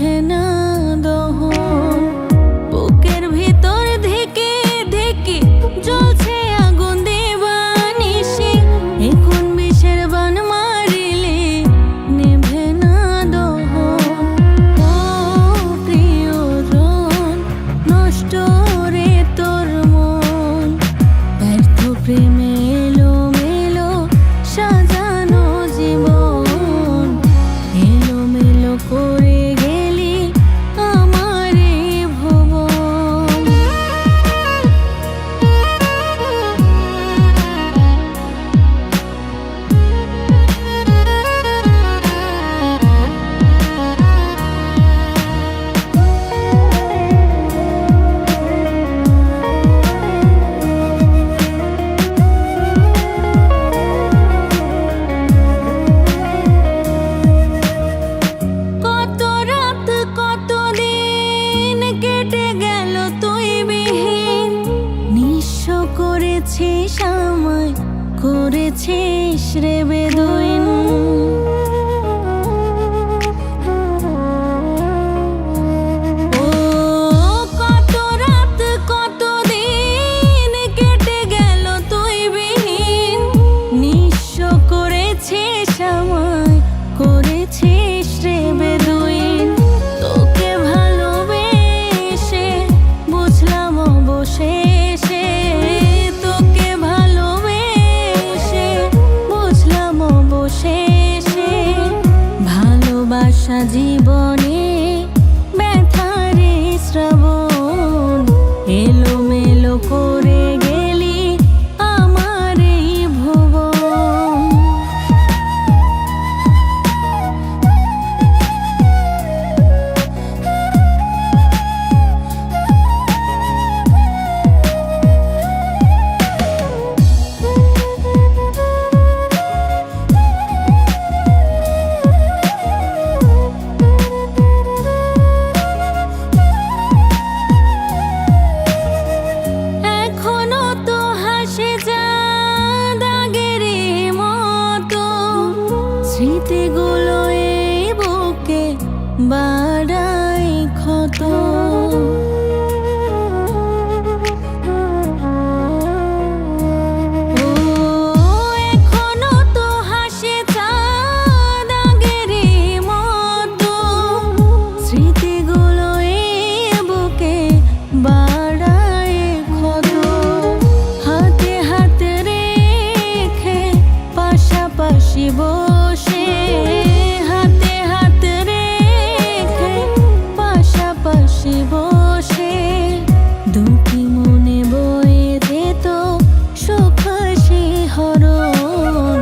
নিভে না দহন। বুকের ভিতর থেকে থেকে জ্বলছে আগুন দিবানিশি। এ কোন বিষের বান মারিলে নিভে না দহন। ও প্রিয়জন, নষ্ট রে তোর মন। ব্যর্থ প্রেমে এলোমেলো সাজানো জীবন। এলোমেলো করে গেলি আমার এই ভুবন। কত রাত কত দিন কেটে গেল তুই বিহীন। নিঃস্ব করেছিস আমায়, করেছিস রে বেদুইন। ও কত রাত কত দিন কেটে গেল তুই বিহীন। নিঃস্ব করেছিস আমায়, করেছিস রে বেদুইন। তোকে ভালোবেসে বুঝলাম অবশেষে। তোকে ভালোবেসে বুঝলাম অবশেষে। ভালোবাসা জীবনে ব্যথারে শ্রাবণ। এলোমেলো করে গেলি আমার এই ভুবন। এখনো তো হাসে চাঁদ আগের মতো। স্মৃতিগুলো এই বুকে বাড়ায় ক্ষত। ও এখনো তো হাসে চাঁদ আগের মতো। স্মৃতিগুলো এই বুকে বাড়ায় ক্ষত। হাতে হাতে রেখে পাশাপাশি বসে। হাতে হাতে রেখে পাশাপাশি বসে। দুটি মনে বয়ে যেত সুখ শিহরণ।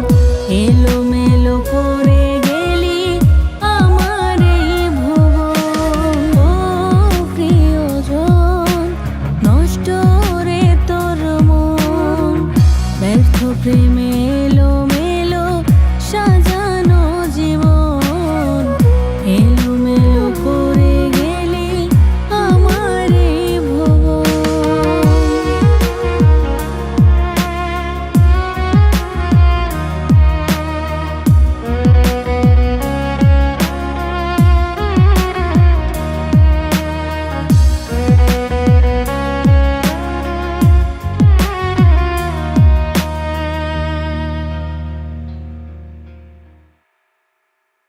এলোমেলো করে গেলি আমার এই ভুবন। ও প্রিয়জন, নষ্ট রে তোর মন। ব্যর্থ প্রেমে